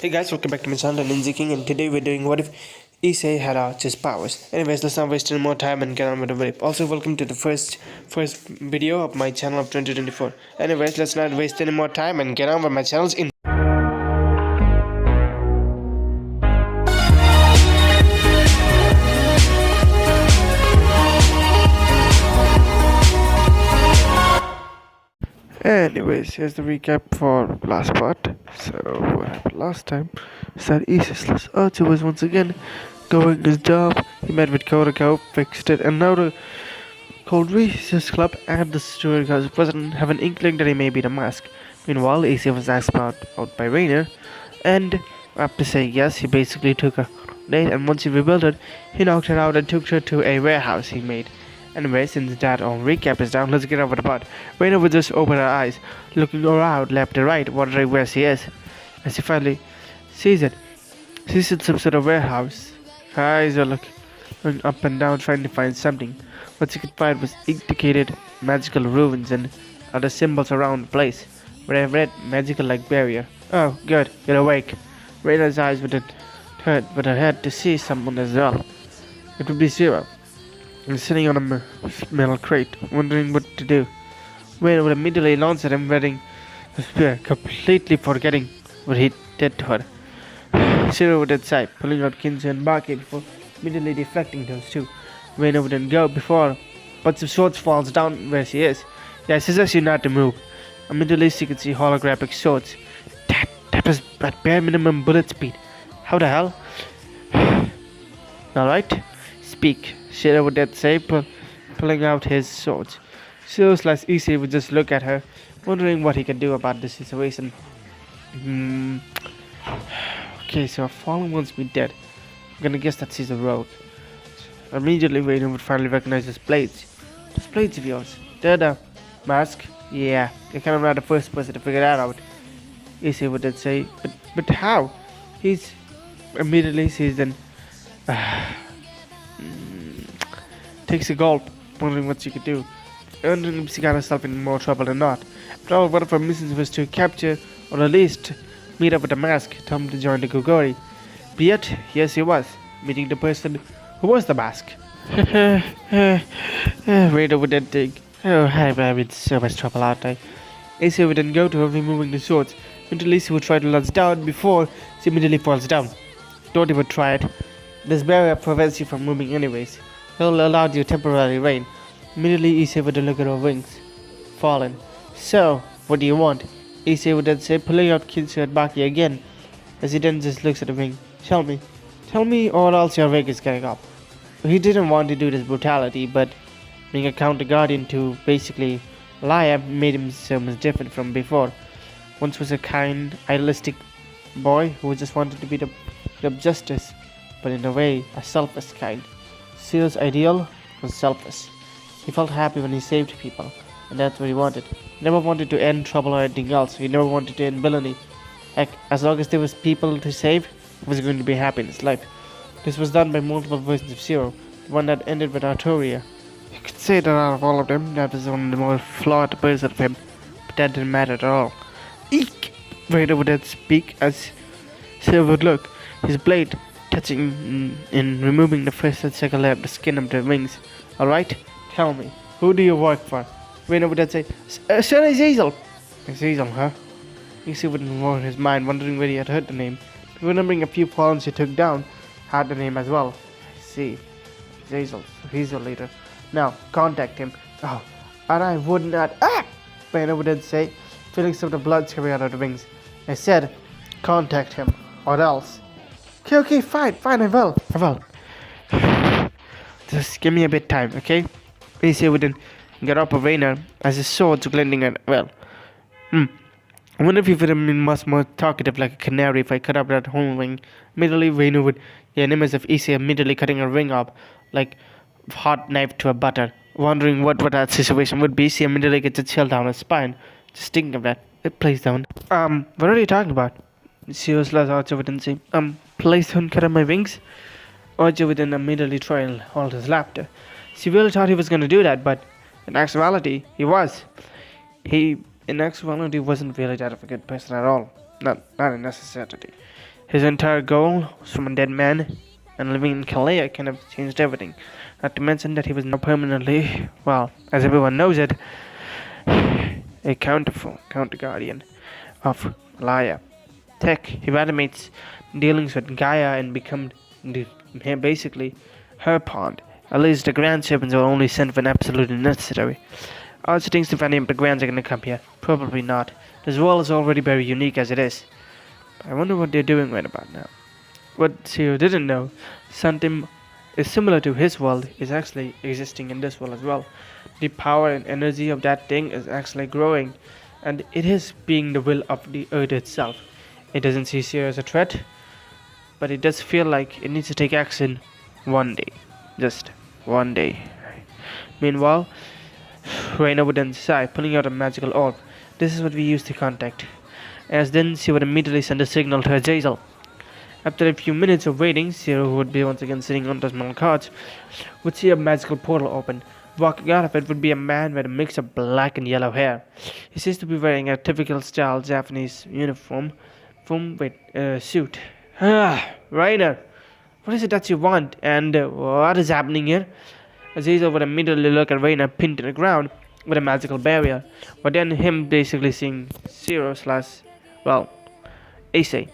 Hey guys, welcome back to my channel, Ninja King, and today we're doing what if Issei had Archer's powers. Anyways, let's not waste any more time and get on with the video. Also, welcome to the first video of my channel of 2024. Anyways, let's not waste any more time and get on with my channel's in. Anyways, here's the recap for last part. So, what happened last time is that Issei's Archer was once again going his job. He met with Kodako, fixed it, and now the Cold Research Club and the Steward president have an inkling that he may be the mask. Meanwhile, Issei was asked out by Rainer, and after saying yes, he basically took a date, and once he rebuilt it, he knocked her out and took her to a warehouse he made. Anyway, since that all recap is down, let's get over the part. Raina would just open her eyes, looking around left and right, wondering where she is. As she finally sees it, she's in some sort of warehouse. Her eyes are looking up and down, trying to find something. What she could find was indicated magical ruins and other symbols around the place. But I read magical like barrier. Oh, good, you're awake. Raina's eyes would turn with her head to see someone as well. It would be Zero. And sitting on a metal crate, wondering what to do. Wayne would immediately launch at him, wearing the spear, completely forgetting what he did to her. Zero would then sigh, pulling out Kinzo and Baki before immediately deflecting those two. Wayne would then go before a bunch of swords falls down where she is. Yeah, she says you not to move. Immediately she could see holographic swords. That was at bare minimum bullet speed. How the hell? Alright, speak. Shiro would then say, pulling out his swords. Issei would just look at her, wondering what he can do about this situation. Okay, so her fallen wants me dead. I'm gonna guess that she's a rogue. Immediately, Rainer would finally recognize his blades. Those blades of yours. They're the mask? Yeah, you're kind of not the first person to figure that out. Issei would then say, but how? He's immediately sees then. Takes a gulp, wondering what she could do, wondering if she got herself in more trouble or not. After all, one of her missions was to capture, or at least meet up with the mask, tell him to join the Gogori. But yet, yes he was, meeting the person who was the mask. Raider would then think, oh, I'm in so much trouble, aren't I? Issei would then go to her, removing the swords. Until Issei would try to lunge down before she immediately falls down. Don't even try it. This barrier prevents you from moving anyways. It'll allow you temporary rain. Immediately, Issei would look at her wings. Fallen. So, what do you want? Issei would then say, pulling out Kinzo and Baki again, as he then just looks at the ring. Tell me, or else your ring is getting up. He didn't want to do this brutality, but being a counter guardian to basically lie made him so much different from before. Once was a kind, idealistic boy who just wanted to be the justice, but in a way, a selfish kind. Zero's ideal was selfless. He felt happy when he saved people, and that's what he wanted. He never wanted to end trouble or anything else. He never wanted to end villainy. Heck, as long as there was people to save, he was going to be happy in his life. This was done by multiple versions of Zero, the one that ended with Arturia. You could say that out of all of them, that was one of the more flawed versions of him, but that didn't matter at all. Eek! Vader would then speak as Zero would look. His blade touching in removing the first and second layer of the skin of the wings. Alright, tell me, who do you work for? Rainer would then say, Sir Azazel. Azazel, huh? Issei would roll in his mind, wondering where he had heard the name. Remembering a few pawns he took down, had the name as well. I see. Azazel, so he's your leader. Now, contact him. Oh, and I would not. Ah! Rainer would then say, feeling some of the blood coming out of the wings. I said, contact him, or else. Okay, fine, I will. Just give me a bit time, okay? Issei would then get up a Rainer as his swords gliding and, well. I wonder if he would have been much more talkative like a canary if I cut up that whole ring. Immediately, Rainer would get an image of Issei immediately cutting a ring up like a hot knife to a butter. Wondering what that situation would be, Issei immediately gets a chill down his spine. Just thinking of that. It plays down. What are you talking about? Zero's last Archer would then say, place on cut my wings? Archer would then immediately try and hold his laughter. She really thought he was going to do that, but in actuality, he was. He, in actuality, wasn't really that of a good person at all. Not a necessity. His entire goal was from a dead man, and living in Kalea kind of changed everything. Not to mention that he was now permanently, well, as everyone knows it, a counter guardian of Malaya. Tech evaluates dealings with Gaia and become basically her pawn. At least the Grand Serpents were only sent when absolutely necessary. I also think if any of the Grands are gonna come here. Probably not. This world is already very unique as it is. I wonder what they're doing right about now. What Zero didn't know, something is similar to his world is actually existing in this world as well. The power and energy of that thing is actually growing, and it is being the will of the earth itself. It doesn't see Zero as a threat, but it does feel like it needs to take action one day. Just one day. Meanwhile, Reina would then Issei, pulling out a magical orb. This is what we use to contact. As then she would immediately send a signal to Azazel. After a few minutes of waiting, Zero, who would be once again sitting on those metal cards, would see a magical portal open. Walking out of it would be a man with a mix of black and yellow hair. He seems to be wearing a typical style Japanese uniform with a suit. Reina, what is it that you want, and what is happening here? Azazel would immediately look at Reina pinned to the ground with a magical barrier, but then him basically seeing Zero / well, Issei.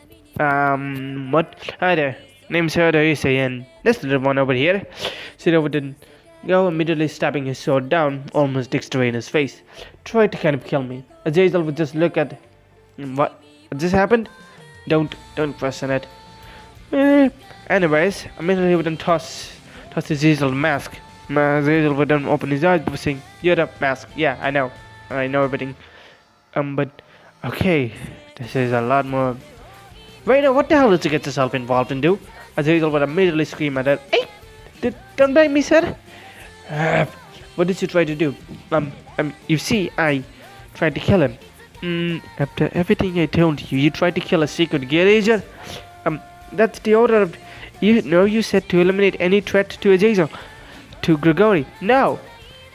What? Hi there. Name's Issei, and this little one over here. Zero would then go immediately stabbing his sword down, almost digs to Reina's face. Tried to kind of kill me. Azazel would just look at what just happened? Don't question it. Anyways, immediately he would then toss Azazel the mask. Azazel would then open his eyes before saying, "You're the mask." Yeah, I know everything. But okay, this is a lot more. Reina, what the hell did you get yourself involved in, do? Azazel would immediately scream at her. Hey, don't blame me, sir. What did you try to do? You see, I tried to kill him. After everything I told you, you tried to kill a secret gear agent? That's the order of... You said to eliminate any threat to Azazel. To Gregory. No!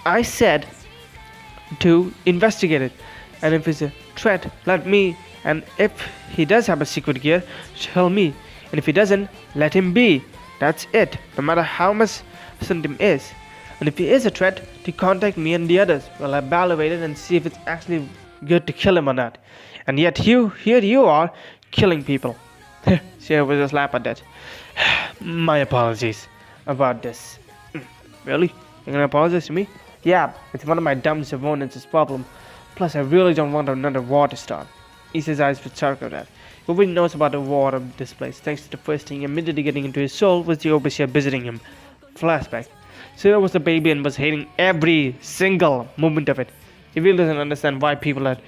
I said to investigate it. And if it's a threat, let me... And if he does have a secret gear, tell me. And if he doesn't, let him be. That's it. No matter how much something is. And if he is a threat, to contact me and the others. We'll evaluate it and see if it's actually good to kill him or not. And yet here you are, killing people. She will just laugh at that. My apologies about this. Really? You're gonna apologize to me? Yeah, it's one of my dumb subordinates' problem. Plus, I really don't want another war to start. Issei's eyes would circle that. He already knows about the war of this place, thanks to the first thing immediately getting into his soul was the overseer visiting him. Flashback. Zero was a baby and was hating every single moment of it. He really doesn't understand why people are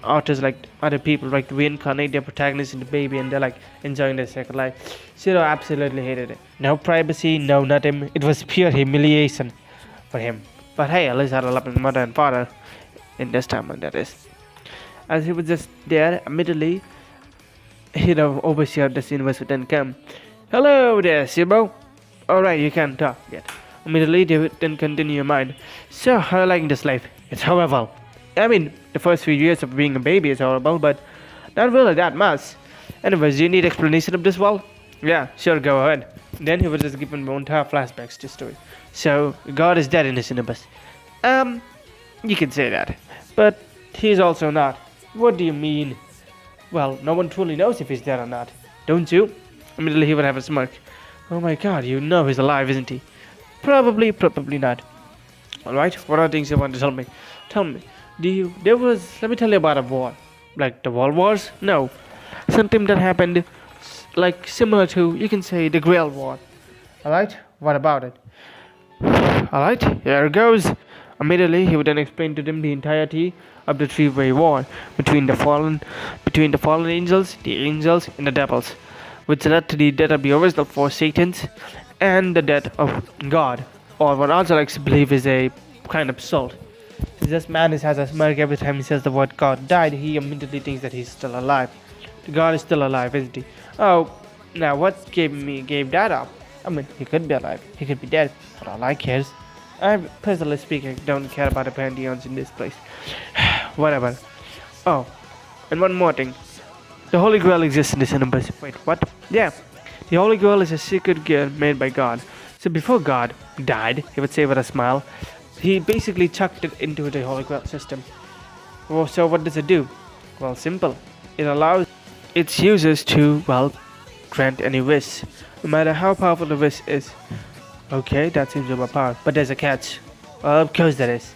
artists like other people like reincarnate their protagonist into baby and they're like enjoying their second life. Zero absolutely hated it. No privacy, no nothing. It was pure humiliation for him. But hey, at least I had a loving mother and father in this time, that is. As he was just there, immediately, overseer of this universe would then come. Hello there, Zero. Alright, you can't talk yet. Immediately, they would then continue your mind. So, how are you liking this life? It's horrible. I mean, the first few years of being a baby is horrible, but not really that much. Anyways, do you need explanation of this world? Yeah, sure, go ahead. Then he was just given the entire flashbacks to the story. So, God is dead in this universe. You can say that. But he's also not. What do you mean? Well, no one truly knows if he's dead or not. Don't you? Immediately he would have a smirk. Oh my god, you know he's alive, isn't he? Probably not. Alright, what are things you want to tell me? Tell me, let me tell you about a war. Like the World Wars? No. Something that happened, like similar to, you can say, the Grail War. Alright, what about it? Alright, here it goes. Immediately, he would then explain to them the entirety of the three-way war between the fallen angels, the angels, and the devils, which led to the death of the original four Satans and the death of God, or what also likes to believe is a kind of soul. This man has a smirk every time he says the word God died. He immediately thinks that he's still alive. God is still alive, isn't he? Oh, now what gave that up? I mean, he could be alive, he could be dead, for all I cares. I personally speaking don't care about the pantheons in this place. Whatever. Oh, and one more thing. The Holy Grail exists in this universe. Wait, what? Yeah. The Holy Grail is a secret gear made by God. So before God died, he would say with a smile, he basically chucked it into the Holy Grail system. Well, so what does it do? Well, simple. It allows its users to, well, grant any wish, no matter how powerful the wish is. Okay, that seems overpowered, but there's a catch. Well, of course there is.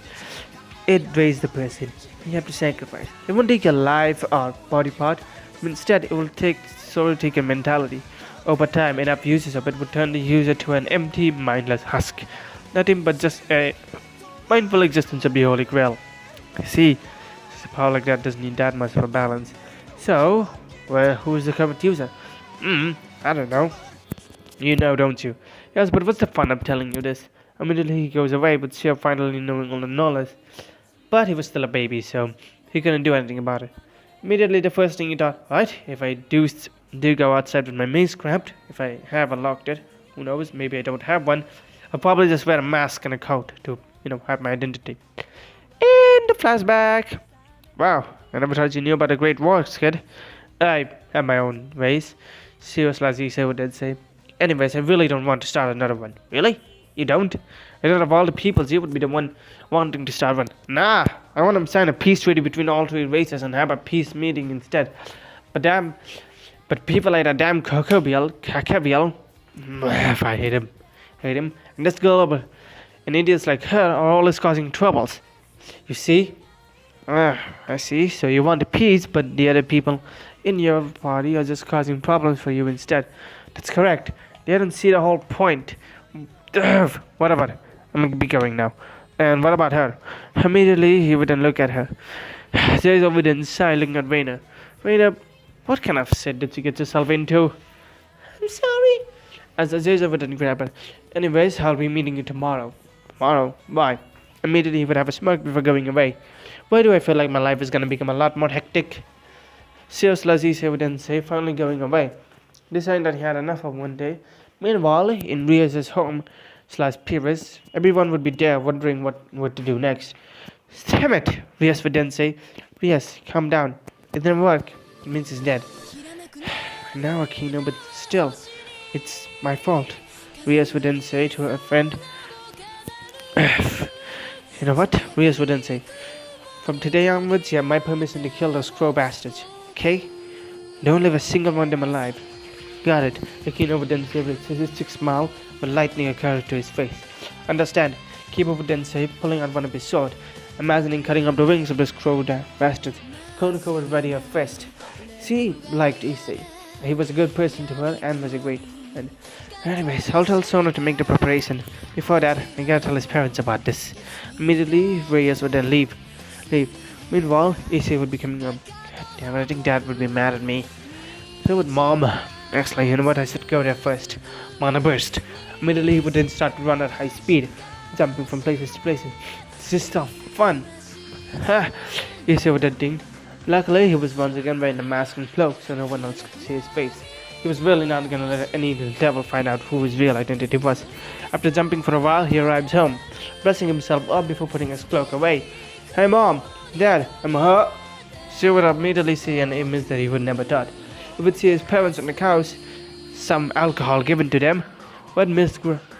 It weighs the person. You have to sacrifice. It won't take your life or body part. Instead, it will take soul taker mentality. Over time, enough uses of it would turn the user to an empty, mindless husk. Nothing but just a mindful existence of the Holy Grail. See, a power like that doesn't need that much of a balance. So, well, who is the current user? I don't know. You know, don't you? Yes, but what's the fun of telling you this? Immediately he goes away, with Sia finally knowing all the knowledge. But he was still a baby, so he couldn't do anything about it. Immediately, the first thing he thought, right, if I do go outside with my maze scrapped, if I have unlocked it, who knows, maybe I don't have one, I'll probably just wear a mask and a coat to, hide my identity. In the flashback. Wow, I never thought you knew about the Great Wars, kid. I have my own ways. Seriously, as Issei would say. Anyways, I really don't want to start another one. Really? You don't? I thought of all the peoples, you would be the one wanting to start one. Nah, I want to sign a peace treaty between all three races and have a peace meeting instead. But people like that damn Cacabiel, I hate him. And this girl over, and idiots like her are always causing troubles. You see? I see. So you want a peace, but the other people in your party are just causing problems for you instead. That's correct. They don't see the whole point. Whatever. I'm gonna be going now. And what about her? Immediately he wouldn't look at her. There's over the inside looking at Raina. Raina, what kind of shit did you get yourself into? I'm sorry. As Azazel wouldn't grab her. Anyways, I'll be meeting you tomorrow. Tomorrow? Why? Immediately he would have a smirk before going away. Why do I feel like my life is gonna become a lot more hectic? Seriously, Issei wouldn't say, finally going away. Deciding that he had enough of one day. Meanwhile, in Rias' home / Pyrrhus, everyone would be there wondering what to do next. Damn it, Rias would then say. Rias, calm down. It didn't work. It means he's dead. Now, Akino, but still, it's my fault. Rias would then say to her friend. You know what? Rias would then say. From today onwards, you have my permission to kill those crow bastards. Okay? Don't leave a single one of them alive. Got it. Akino would then say with a sadistic smile, but lightning occurred to his face. Understand. Kiba would then say, pulling out one of his sword, imagining cutting up the wings of this crow bastard. Konoko was ready her fist. She liked Issei. He was a good person to her and was a great friend. Anyways, I'll tell Sona to make the preparation. Before that, I gotta tell his parents about this. Immediately, Reyes would then leave. Meanwhile, Issei would be coming up. Damn, I think Dad would be mad at me. So would Mom. Actually, you know what? I should go there first. Mana burst. Immediately, he would then start to run at high speed, jumping from places to places. This is so fun. Ha! Issei would then think. Luckily, he was once again wearing a mask and cloak, so no one else could see his face. He was really not gonna let any devil find out who his real identity was. After jumping for a while, he arrives home, dressing himself up before putting his cloak away. Hey Mom, Dad, I'm hurt. She would immediately see an image that he would never thought. He would see his parents on the couch, some alcohol given to them. What Miss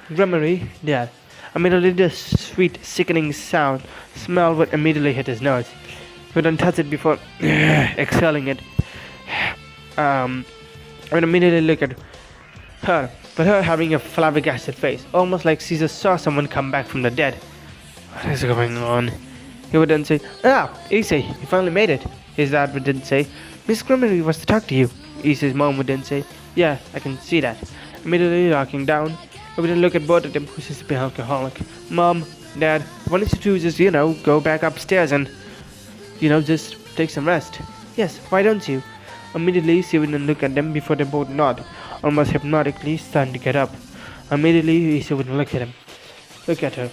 Gremory did. Immediately the sweet, sickening smell would immediately hit his nose. He would untouch it before exhaling it. I would immediately look at her, but her having a flabbergasted face, almost like she just saw someone come back from the dead. What is going on? He would then say, Issei, you finally made it. His dad would then say, Miss Gremory wants to talk to you. Issei's mom would then say, yeah, I can see that. Immediately locking down, I would then look at both of them, who seems to be alcoholic. Mom, Dad, why don't you two just, go back upstairs and, just take some rest? Yes, why don't you? Immediately, she would then look at them before they both nod, almost hypnotically, starting to get up. Immediately, Issei would look at him. Look at her.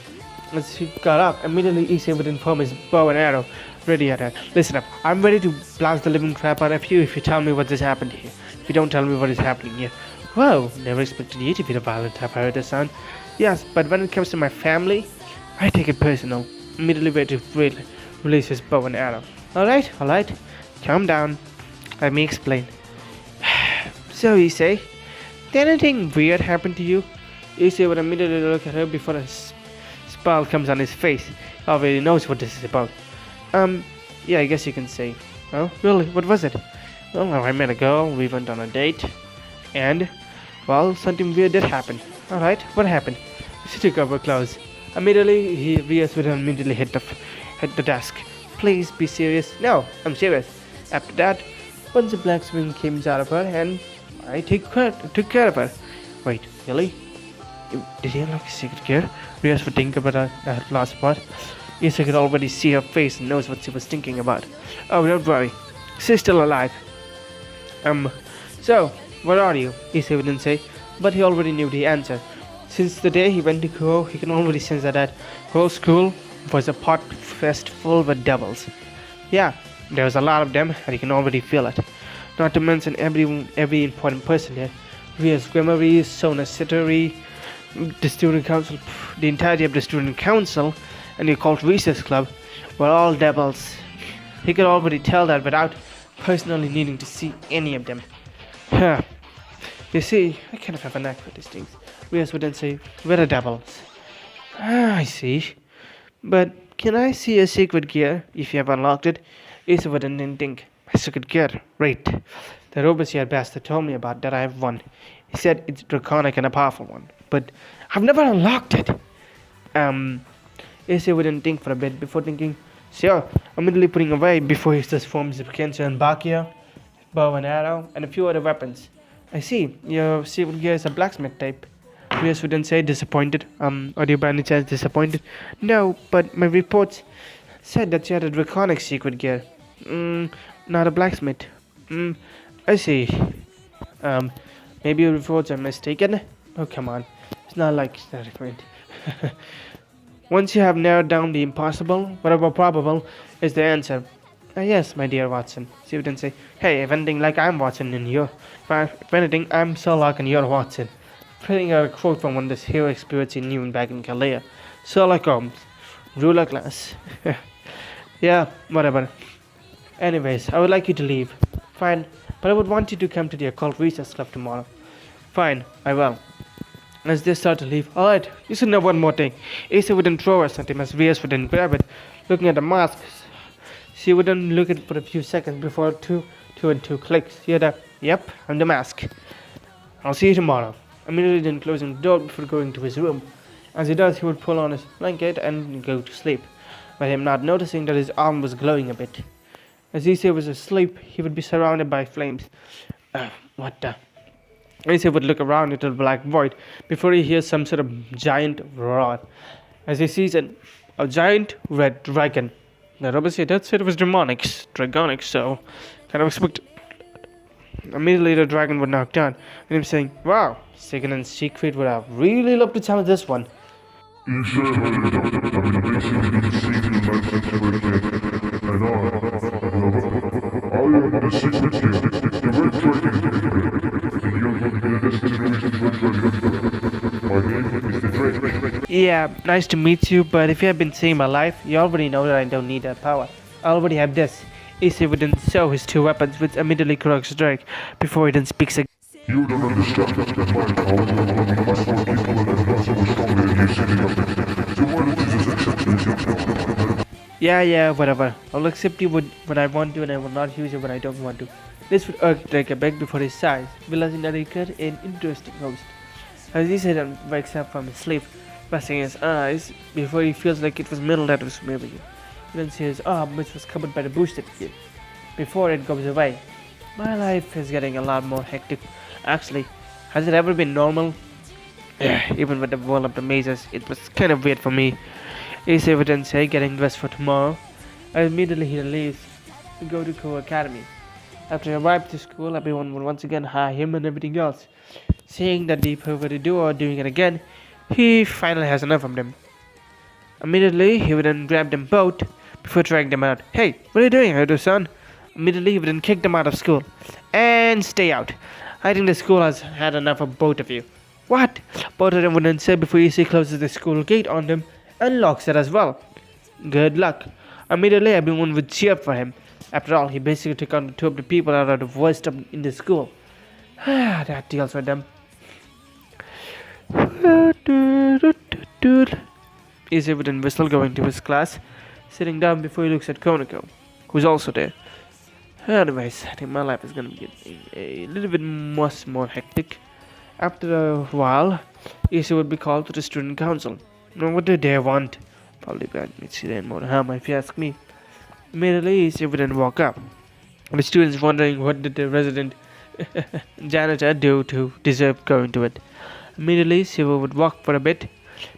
As she got up, immediately Issei would inform his bow and arrow ready at her. Listen up, I'm ready to blast the living crap out of you if you tell me what has happened here. If you don't tell me what is happening here. Whoa, never expected you to be the violent type, I heard the sound. Yes, but when it comes to my family, I take it personal. Immediately ready to release his bow and arrow. Alright, calm down. Let me explain. So, Issei, did anything weird happen to you? Issei would immediately look at her before a smile comes on his face. He already knows what this is about. Yeah, I guess you can say. Oh, really? What was it? Well, I met a girl, we went on a date, and, well, something weird did happen. Alright, what happened? She took off her clothes. Immediately, Rias would immediately hit the desk. Please be serious. No, I'm serious. After that, once the black swing came out of her, and I took care of her. Wait, really? Did he unlock his secret gear? Rias would think about that last part. Issei could already see her face and knows what she was thinking about. Oh, don't worry. She's still alive. So, what are you? Issei wouldn't say, but he already knew the answer. Since the day he went to Kuo, he can already sense that whole school was a pot fest full with devils. Yeah, there was a lot of them, and he can already feel it. Not to mention every important person here. Rias Gremory, Sona Sittery, the student council, the entirety of the student council, and the occult research club were all devils. He could already tell that without personally needing to see any of them. Huh. You see, I kind of have a knack for these things. Rias would then say, we're devils. Ah, I see. But can I see a secret gear if you have unlocked it? Issei would then think, my secret gear? Right. The robot bastard told me about that I have one. He said it's draconic and a powerful one. But I've never unlocked it. Issei wouldn't think for a bit before thinking, sure, immediately putting away before he just forms the Kensa and Bakia, bow and arrow, and a few other weapons. I see, your secret gear is a blacksmith type. Rias wouldn't say disappointed. Are you by any chance disappointed? No, but my reports said that you had a draconic secret gear. Not a blacksmith. I see. Maybe your reports are mistaken? Oh, come on. It's not like that, friend. Once you have narrowed down the impossible, whatever probable is the answer. Yes, my dear Watson. She would then say, hey, if anything, like I'm Watson and you're... If anything, I'm Sherlock and you're Watson. Printing out a quote from one of the heroic spirits he knew back in Kalea. Sherlock Holmes. Ruler class. Yeah, whatever. Anyways, I would like you to leave. Fine, but I would want you to come to the occult research club tomorrow. Fine, I will. As they start to leave, alright, you should know one more thing. Issei wouldn't throw us at him as Rias wouldn't grab it. Looking at the mask, she wouldn't look at it for a few seconds before two and two clicks. She had a, yep, I'm the mask. I'll see you tomorrow. Immediately then closing the door before going to his room. As he does, he would pull on his blanket and go to sleep, with him not noticing that his arm was glowing a bit. As Issei was asleep, he would be surrounded by flames. What the... Issei would look around into the black void before he hears some sort of giant roar. As he sees a giant red dragon. The robot said that said it was dragonic, so kind of expected. Immediately the dragon would knock down, and him saying, wow, second and secret would have really loved to tell this one. Yeah, nice to meet you, but if you have been seeing my life, you already know that I don't need that power. I already have this. Issei would then show his two weapons, which immediately corrects Drake, before he then speaks again. You don't understand that my power is more capable stronger than you sitting up there. So why don't you just accept this? Yeah, whatever. I'll accept you when I want to, and I will not use it when I don't want to. This would irk Drake a bit before his sighs, realizing that he got an interesting host. As he said and wakes up from his sleep, resting his eyes before he feels like it was metal that was moving him. He then sees his arm, which was covered by the boosted gear, before it goes away. My life is getting a lot more hectic. Actually, has it ever been normal? Yeah, even with the world of the mazes, it was kind of weird for me. Issei would then say, getting dressed for tomorrow. Immediately he leaves to go to Ko Academy. After he arrived to school, everyone would once again hire him and everything else. Seeing that the people to do are doing it again, he finally has enough of them. Immediately, he would then grab them both before dragging them out. Hey, what are you doing, Hodo son? Immediately, he would then kick them out of school. And stay out. I think the school has had enough of both of you. What? Both of them would then say before Issei closes the school gate on them and locks it as well. Good luck. Immediately, everyone would cheer for him. After all, he basically took on two of the people that are the worst in the school. That deals with them. Issei would then whistle going to his class, sitting down before he looks at Konako, who's also there. Anyways, I think my life is gonna be getting a little bit much more hectic. After a while, Issei would be called to the student council. Now, what do they want? Probably bad incident more harm if you ask me. Immediately, Issei would then walk up. The students wondering what did the resident janitor do to deserve going to it. Immediately, Siva would walk for a bit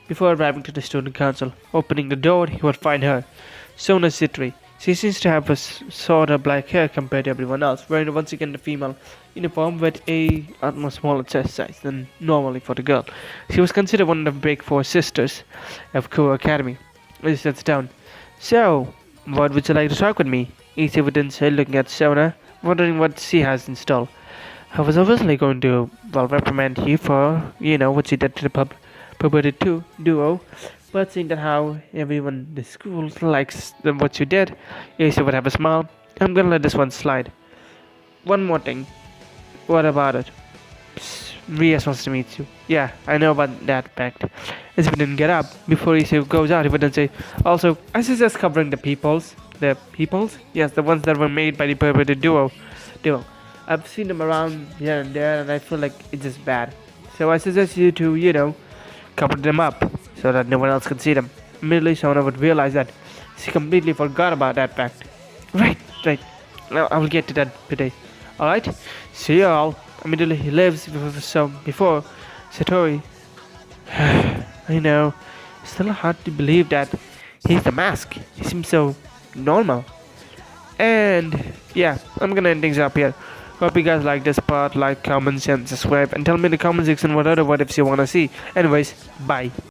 before arriving to the student council. Opening the door, he would find her, Sona Citri. She seems to have a sort of black hair compared to everyone else, wearing once again the female uniform with a much smaller chest size than normally for the girl. She was considered one of the big four sisters of Kuro Academy. She sits down. So, what would you like to talk with me? Issei would then say, looking at Sona, wondering what she has in store. I was obviously going to, reprimand you for, what you did to the perverted duo, but seeing that how everyone in the school likes what you did, Issei would have a smile. I'm gonna let this one slide. One more thing. What about it? Rias wants to meet you. Yeah, I know about that fact. As we didn't get up, before Issei goes out, he would then say, also, I suggest covering the peoples. The peoples? Yes, the ones that were made by the perverted duo. I've seen them around here and there, and I feel like it's just bad. So I suggest you to, cover them up so that no one else can see them. Immediately, Sona would realize that she completely forgot about that fact. Right. Now I will get to that today. Alright? See you all. Immediately, he lives before Satori. I know. It's still hard to believe that he's the mask. He seems so normal. And yeah, I'm gonna end things up here. Hope you guys like this part. Like, comment, and subscribe, and tell me in the comment section what other what ifs you wanna see. Anyways, bye.